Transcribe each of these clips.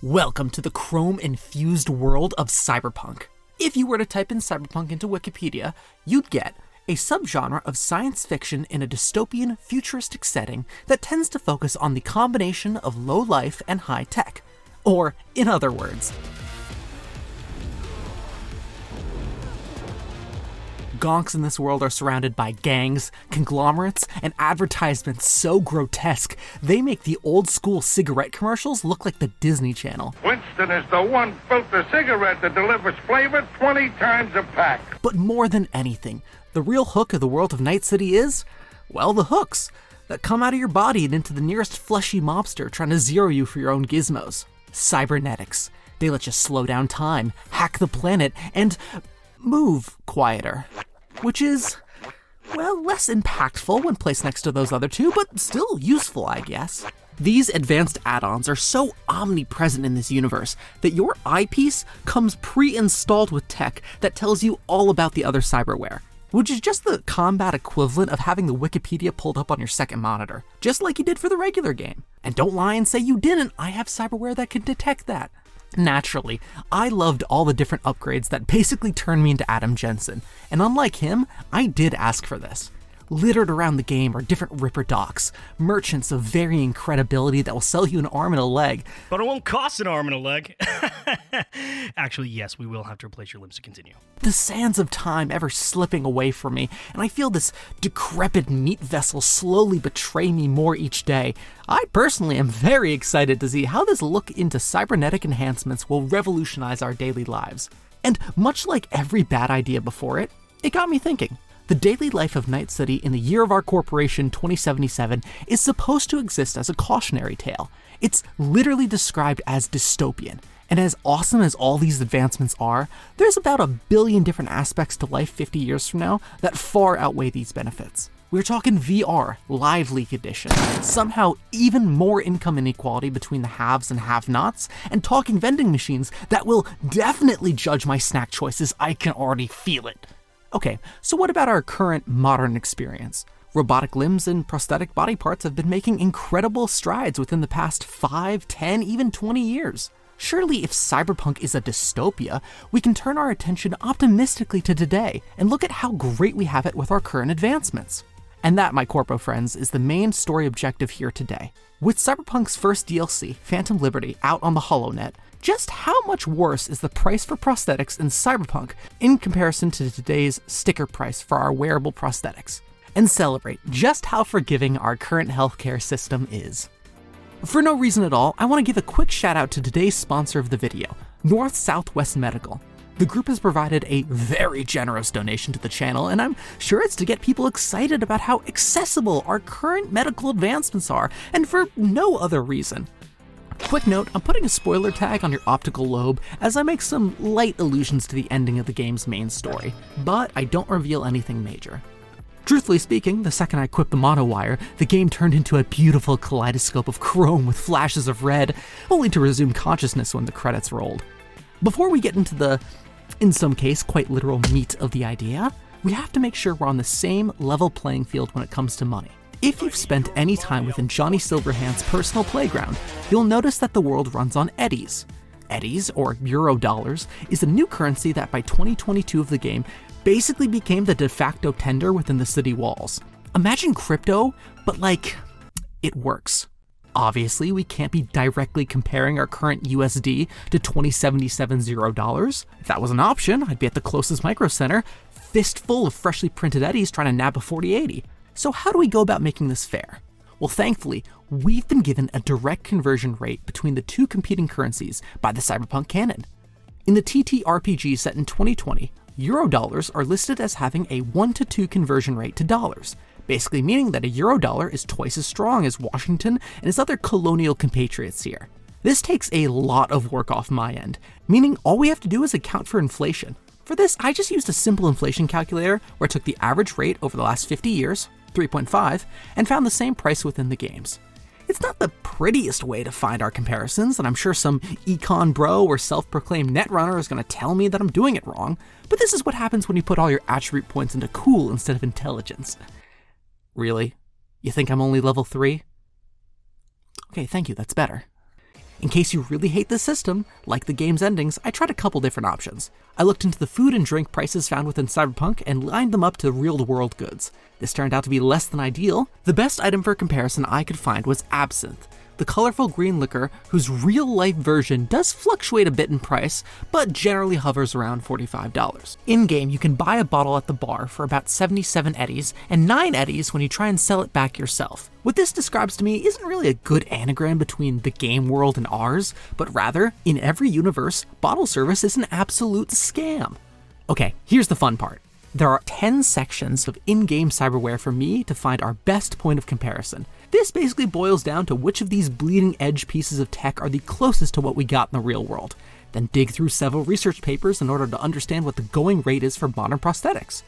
Welcome to the chrome-infused world of cyberpunk. If you were to type in cyberpunk into Wikipedia, you'd get a subgenre of science fiction in a dystopian, futuristic setting that tends to focus on the combination of low life and high tech. Or, in other words, gonks in this world are surrounded by gangs, conglomerates, and advertisements so grotesque, they make the old-school cigarette commercials look like the Disney Channel. Winston is the one filter cigarette that delivers flavor 20 times a pack. But more than anything, the real hook of the world of Night City is, well, the hooks that come out of your body and into the nearest fleshy mobster trying to zero you for your own gizmos. Cybernetics. They let you slow down time, hack the planet, and move quieter. Which is, well, less impactful when placed next to those other two, but still useful, I guess. These advanced add-ons are so omnipresent in this universe that your eyepiece comes pre-installed with tech that tells you all about the other cyberware, which is just the combat equivalent of having the Wikipedia pulled up on your second monitor, just like you did for the regular game. And don't lie and say you didn't, I have cyberware that can detect that. Naturally, I loved all the different upgrades that basically turned me into Adam Jensen, and unlike him, I did ask for this. Littered around the game are different Ripper docs, merchants of varying credibility that will sell you an arm and a leg. But it won't cost an arm and a leg. Actually, yes, we will have to replace your limbs to continue. The sands of time ever slipping away from me, and I feel this decrepit meat vessel slowly betray me more each day. I personally am very excited to see how this look into cybernetic enhancements will revolutionize our daily lives. And much like every bad idea before it, it got me thinking. The daily life of Night City in the year of our corporation 2077 is supposed to exist as a cautionary tale. It's literally described as dystopian, and as awesome as all these advancements are, there's about 1 billion different aspects to life 50 years from now that far outweigh these benefits. We're talking VR, Live Leak Edition, somehow even more income inequality between the haves and have-nots, and talking vending machines that will definitely judge my snack choices. I can already feel it. Okay, so what about our current modern experience? Robotic limbs and prosthetic body parts have been making incredible strides within the past 5, 10, even 20 years. Surely if cyberpunk is a dystopia, we can turn our attention optimistically to today and look at how great we have it with our current advancements. And that, my corpo friends, is the main story objective here today. With Cyberpunk's first DLC, Phantom Liberty, out on the HoloNet, just how much worse is the price for prosthetics in Cyberpunk in comparison to today's sticker price for our wearable prosthetics? And celebrate just how forgiving our current healthcare system is. For no reason at all, I want to give a quick shout out to today's sponsor of the video, North Southwest Medical. The group has provided a very generous donation to the channel, and I'm sure it's to get people excited about how accessible our current medical advancements are, and for no other reason. Quick note, I'm putting a spoiler tag on your optical lobe as I make some light allusions to the ending of the game's main story, but I don't reveal anything major. Truthfully speaking, the second I equipped the monowire, the game turned into a beautiful kaleidoscope of chrome with flashes of red, only to resume consciousness when the credits rolled. Before we get into the, in some case, quite literal meat of the idea, we have to make sure we're on the same level playing field when it comes to money. If you've spent any time within Johnny Silverhand's personal playground, you'll notice that the world runs on eddies. Eddies, or Eurodollars, is a new currency that by 2022 of the game basically became the de facto tender within the city walls. Imagine crypto, but like, it works. Obviously, we can't be directly comparing our current USD to 2077 $0. If that was an option, I'd be at the closest micro center, fistful of freshly printed eddies trying to nab a 4080. So how do we go about making this fair? Well, thankfully, we've been given a direct conversion rate between the two competing currencies by the Cyberpunk canon. In the TTRPG set in 2020, Eurodollars are listed as having a 1-to-2 conversion rate to dollars, basically meaning that a Eurodollar is twice as strong as Washington and his other colonial compatriots here. This takes a lot of work off my end, meaning all we have to do is account for inflation. For this, I just used a simple inflation calculator where I took the average rate over the last 50 years, 3.5, and found the same price within the games. It's not the prettiest way to find our comparisons, and I'm sure some econ bro or self-proclaimed netrunner is going to tell me that I'm doing it wrong, but this is what happens when you put all your attribute points into cool instead of intelligence. Really? You think I'm only level 3? Okay, thank you, that's better. In case you really hate this system, like the game's endings, I tried a couple different options. I looked into the food and drink prices found within Cyberpunk and lined them up to real-world goods. This turned out to be less than ideal. The best item for comparison I could find was absinthe, the colorful green liquor whose real-life version does fluctuate a bit in price, but generally hovers around $45. In-game, you can buy a bottle at the bar for about 77 eddies, and 9 eddies when you try and sell it back yourself. What this describes to me isn't really a good anagram between the game world and ours, but rather, in every universe, bottle service is an absolute scam. Okay, here's the fun part. There are 10 sections of in-game cyberware for me to find our best point of comparison. This basically boils down to which of these bleeding edge pieces of tech are the closest to what we got in the real world. Then dig through several research papers in order to understand what the going rate is for modern prosthetics.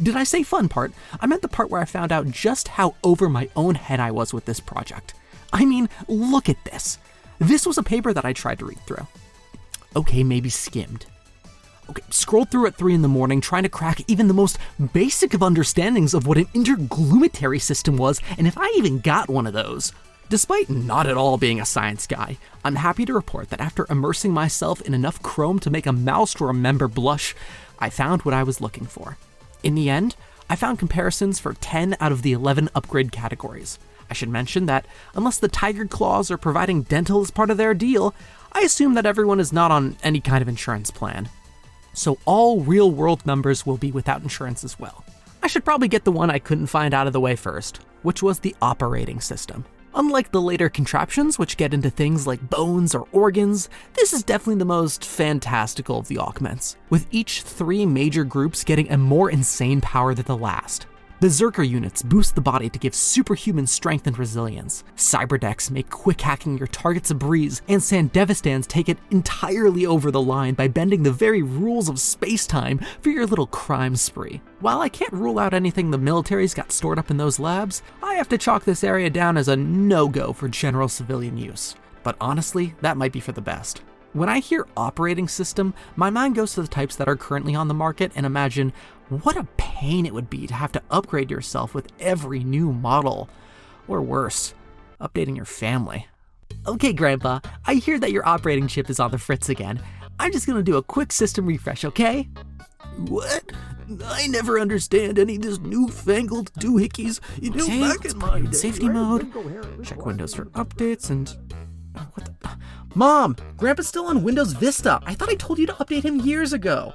Did I say fun part? I meant the part where I found out just how over my own head I was with this project. I mean, look at this. This was a paper that I tried to read through. Okay, maybe skimmed. Okay, scrolled through at 3 in the morning trying to crack even the most basic of understandings of what an interglumetary system was, and if I even got one of those. Despite not at all being a science guy, I'm happy to report that after immersing myself in enough Chrome to make a mouse or a member blush, I found what I was looking for. In the end, I found comparisons for 10 out of the 11 upgrade categories. I should mention that unless the Tiger Claws are providing dental as part of their deal, I assume that everyone is not on any kind of insurance plan. So all real-world members will be without insurance as well. I should probably get the one I couldn't find out of the way first, which was the operating system. Unlike the later contraptions, which get into things like bones or organs, this is definitely the most fantastical of the augments, with each 3 major groups getting a more insane power than the last. Berserker units boost the body to give superhuman strength and resilience. Cyberdecks make quick hacking your targets a breeze, and Sandevistans take it entirely over the line by bending the very rules of space-time for your little crime spree. While I can't rule out anything the military's got stored up in those labs, I have to chalk this area down as a no-go for general civilian use. But honestly, that might be for the best. When I hear operating system, my mind goes to the types that are currently on the market and imagine what a pain it would be to have to upgrade yourself with every new model. Or worse, updating your family. Okay, Grandpa, I hear that your operating chip is on the fritz again. I'm just gonna do a quick system refresh, okay? What? I never understand any of this newfangled doohickeys. You know, Okay, back let's in put my you in day, safety right? mode. Check Windows for updates and... What the... Mom! Grandpa's still on Windows Vista! I thought I told you to update him years ago!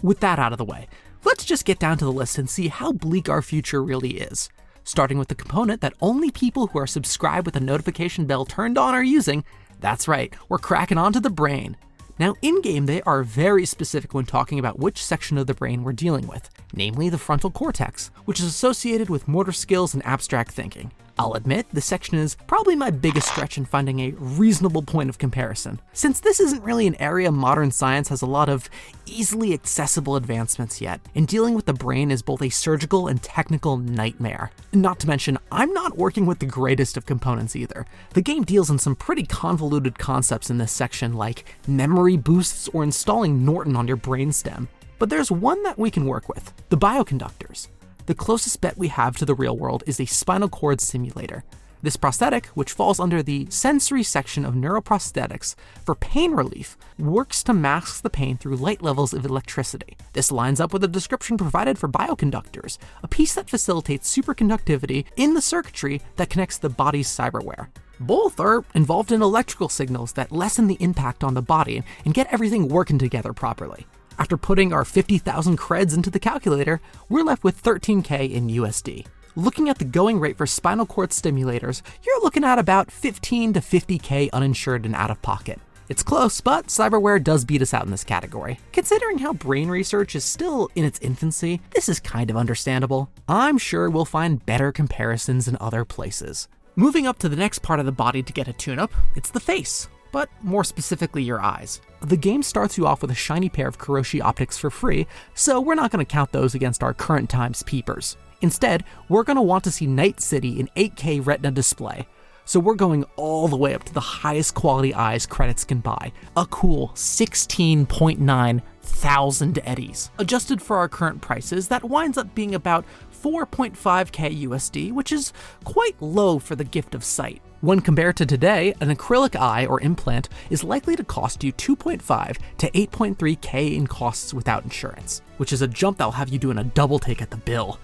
With that out of the way, let's just get down to the list and see how bleak our future really is. Starting with the component that only people who are subscribed with a notification bell turned on are using. That's right, we're cracking onto the brain. Now, in-game, they are very specific when talking about which section of the brain we're dealing with, namely the frontal cortex, which is associated with motor skills and abstract thinking. I'll admit, this section is probably my biggest stretch in finding a reasonable point of comparison, since this isn't really an area modern science has a lot of easily accessible advancements yet, and dealing with the brain is both a surgical and technical nightmare. Not to mention, I'm not working with the greatest of components either. The game deals in some pretty convoluted concepts in this section, like memory boosts or installing Norton on your brainstem. But there's one that we can work with, the bioconductors. The closest bet we have to the real world is a spinal cord simulator. This prosthetic, which falls under the sensory section of neuroprosthetics for pain relief, works to mask the pain through light levels of electricity. This lines up with the description provided for bioconductors, a piece that facilitates superconductivity in the circuitry that connects the body's cyberware. Both are involved in electrical signals that lessen the impact on the body and get everything working together properly. After putting our 50,000 creds into the calculator, we're left with 13K in USD. Looking at the going rate for spinal cord stimulators, you're looking at about 15 to 50K uninsured and out of pocket. It's close, but cyberware does beat us out in this category. Considering how brain research is still in its infancy, this is kind of understandable. I'm sure we'll find better comparisons in other places. Moving up to the next part of the body to get a tune-up, it's the face, but more specifically your eyes. The game starts you off with a shiny pair of Kiroshi optics for free, so we're not going to count those against our current times peepers. Instead, we're going to want to see Night City in 8K Retina display. So we're going all the way up to the highest quality eyes credits can buy, a cool 16.9 thousand eddies. Adjusted for our current prices, that winds up being about 4.5k USD, which is quite low for the gift of sight. When compared to today, an acrylic eye or implant is likely to cost you 2.5 to 8.3k in costs without insurance, which is a jump that'll have you doing a double take at the bill.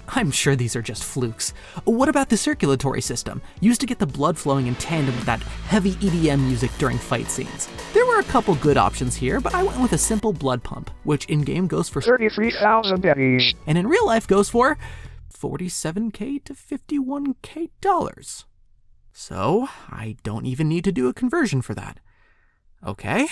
I'm sure these are just flukes. What about the circulatory system, used to get the blood flowing in tandem with that heavy EDM music during fight scenes? There were a couple good options here, but I went with a simple blood pump, which in-game goes for 33,000 eddies, and in real life goes for 47k to 51k dollars. So, I don't even need to do a conversion for that. Okay.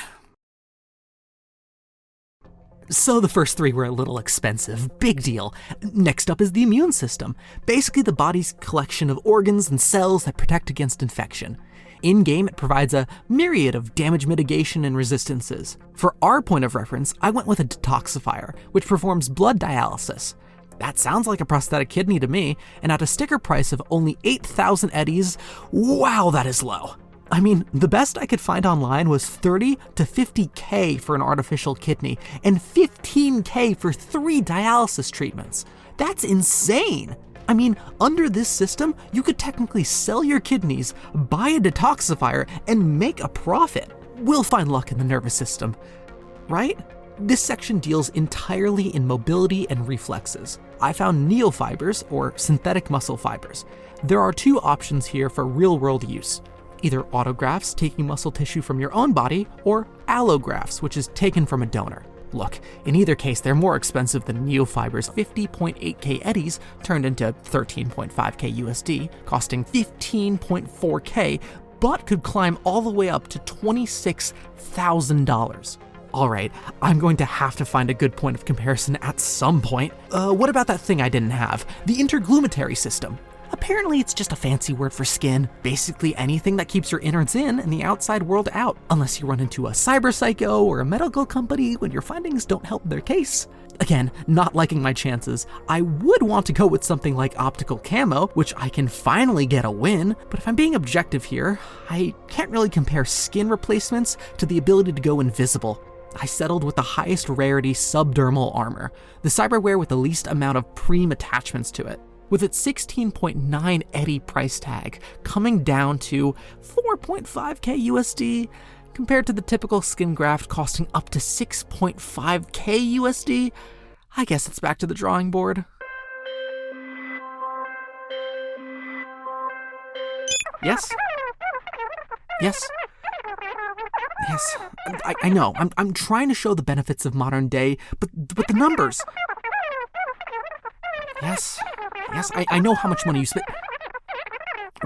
So the first three were a little expensive, big deal. Next up is the immune system, basically the body's collection of organs and cells that protect against infection. In-game, it provides a myriad of damage mitigation and resistances. For our point of reference, I went with a detoxifier, which performs blood dialysis. That sounds like a prosthetic kidney to me, and at a sticker price of only 8,000 eddies, wow, that is low. I mean, the best I could find online was 30 to 50k for an artificial kidney, and 15k for 3 dialysis treatments. That's insane! I mean, under this system, you could technically sell your kidneys, buy a detoxifier, and make a profit. We'll find luck in the nervous system, right? This section deals entirely in mobility and reflexes. I found neofibers, or synthetic muscle fibers. There are 2 options here for real-world use. Either autografts, taking muscle tissue from your own body, or allografts, which is taken from a donor. Look, in either case, they're more expensive than neofibers. 50.8k eddies turned into 13.5k USD, costing 15.4k, but could climb all the way up to $26,000. Alright, I'm going to have to find a good point of comparison at some point. What about that thing I didn't have? The interglumatory system. Apparently it's just a fancy word for skin. Basically anything that keeps your innards in and the outside world out, unless you run into a cyber psycho or a medical company when your findings don't help their case. Again, not liking my chances. I would want to go with something like optical camo, which I can finally get a win, but if I'm being objective here, I can't really compare skin replacements to the ability to go invisible. I settled with the highest rarity subdermal armor, the cyberware with the least amount of preem attachments to it. With its 16.9 eddy price tag coming down to 4.5k USD, compared to the typical skin graft costing up to 6.5k USD, I guess it's back to the drawing board. Yes? Yes? Yes, I know. I'm trying to show the benefits of modern day, but the numbers. Yes, I know how much money you spent.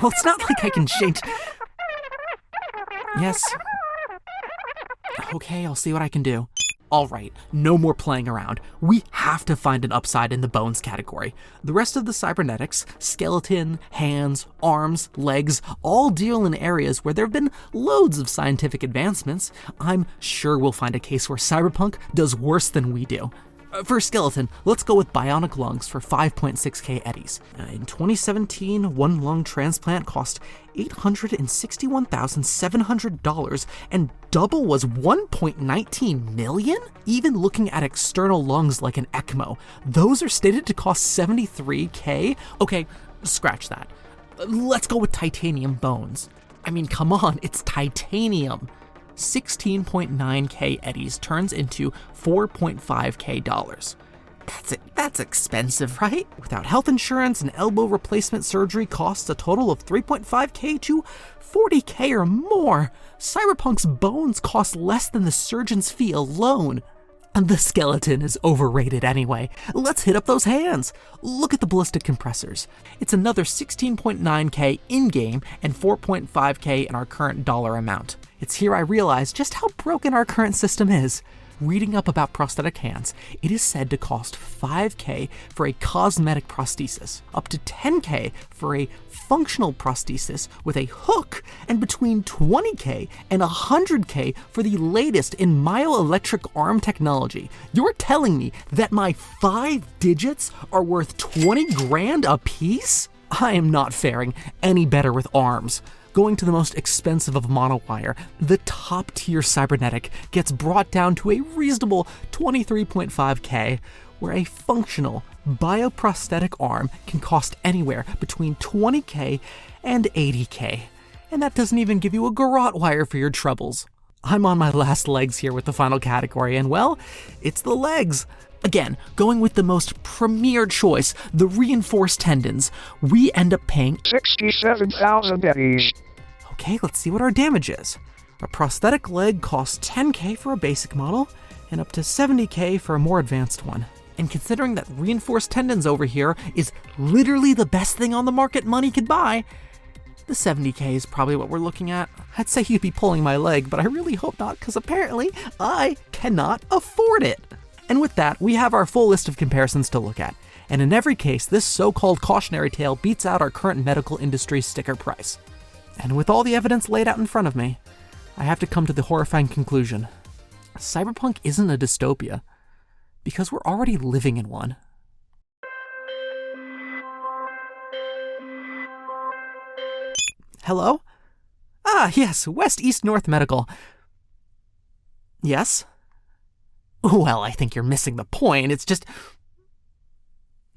Well, it's not like I can change. Yes. Okay, I'll see what I can do. Alright, no more playing around. We have to find an upside in the bones category. The rest of the cybernetics, skeleton, hands, arms, legs, all deal in areas where there have been loads of scientific advancements. I'm sure we'll find a case where Cyberpunk does worse than we do. For skeleton, let's go with bionic lungs for 5.6k eddies. In 2017, one lung transplant cost $861,700 and double was 1.19 million? Even looking at external lungs like an ECMO, those are stated to cost 73k? Okay, scratch that. Let's go with titanium bones. I mean, come on, it's titanium. 16.9k eddies turns into 4.5k dollars. That's expensive, right? Without health insurance and elbow replacement surgery costs a total of 3.5k to 40k or more. Cyberpunk's bones cost less than the surgeon's fee alone. And the skeleton is overrated anyway. Let's hit up those hands. Look at the ballistic compressors. It's another 16.9k in-game and 4.5k in our current dollar amount. It's here I realize just how broken our current system is. Reading up about prosthetic hands, it is said to cost 5k for a cosmetic prosthesis, up to 10k for a functional prosthesis with a hook, and between 20k and 100k for the latest in myoelectric arm technology. You're telling me that my 5 digits are worth 20 grand a piece? I am not faring any better with arms. Going to the most expensive of monowire, the top tier cybernetic gets brought down to a reasonable 23.5k, where a functional bioprosthetic arm can cost anywhere between $20K and $80K. And that doesn't even give you a garrote wire for your troubles. I'm on my last legs here with the final category, and well, it's the legs. Again, going with the most premier choice, the reinforced tendons, we end up paying 67,000 pennies. Okay, let's see what our damage is. A prosthetic leg costs $10K for a basic model, and up to $70K for a more advanced one. And considering that reinforced tendons over here is literally the best thing on the market money could buy, the $70K is probably what we're looking at. I'd say you'd be pulling my leg, but I really hope not, because apparently I cannot afford it. And with that, we have our full list of comparisons to look at. And in every case, this so-called cautionary tale beats out our current medical industry sticker price. And with all the evidence laid out in front of me, I have to come to the horrifying conclusion. Cyberpunk isn't a dystopia, because we're already living in one. Hello? Ah, yes, West East North Medical. Yes? Well, I think you're missing the point. It's just...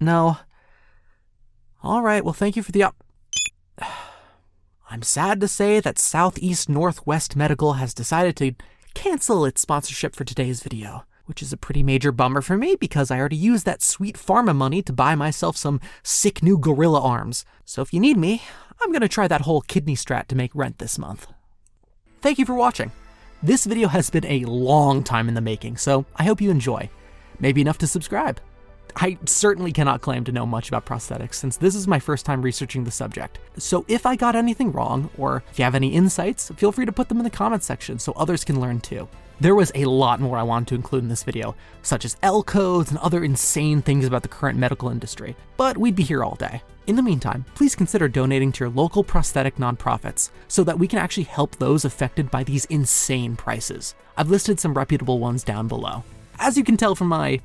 No. All right, well, thank you for the I'm sad to say that Southeast Northwest Medical has decided to cancel its sponsorship for today's video, which is a pretty major bummer for me because I already used that sweet pharma money to buy myself some sick new gorilla arms. So if you need me, I'm gonna try that whole kidney strat to make rent this month. Thank you for watching. This video has been a long time in the making, so I hope you enjoy. Maybe enough to subscribe. I certainly cannot claim to know much about prosthetics since this is my first time researching the subject. So if I got anything wrong, or if you have any insights, feel free to put them in the comments section so others can learn too. There was a lot more I wanted to include in this video, such as L codes and other insane things about the current medical industry, but we'd be here all day. In the meantime, please consider donating to your local prosthetic nonprofits so that we can actually help those affected by these insane prices. I've listed some reputable ones down below. As you can tell from my,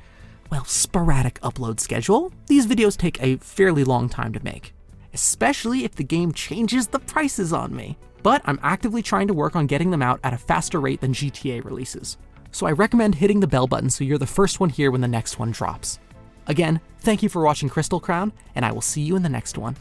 well, sporadic upload schedule, these videos take a fairly long time to make, especially if the game changes the prices on me. But I'm actively trying to work on getting them out at a faster rate than GTA releases. So I recommend hitting the bell button so you're the first one here when the next one drops. Again, thank you for watching Crystal Crown, and I will see you in the next one.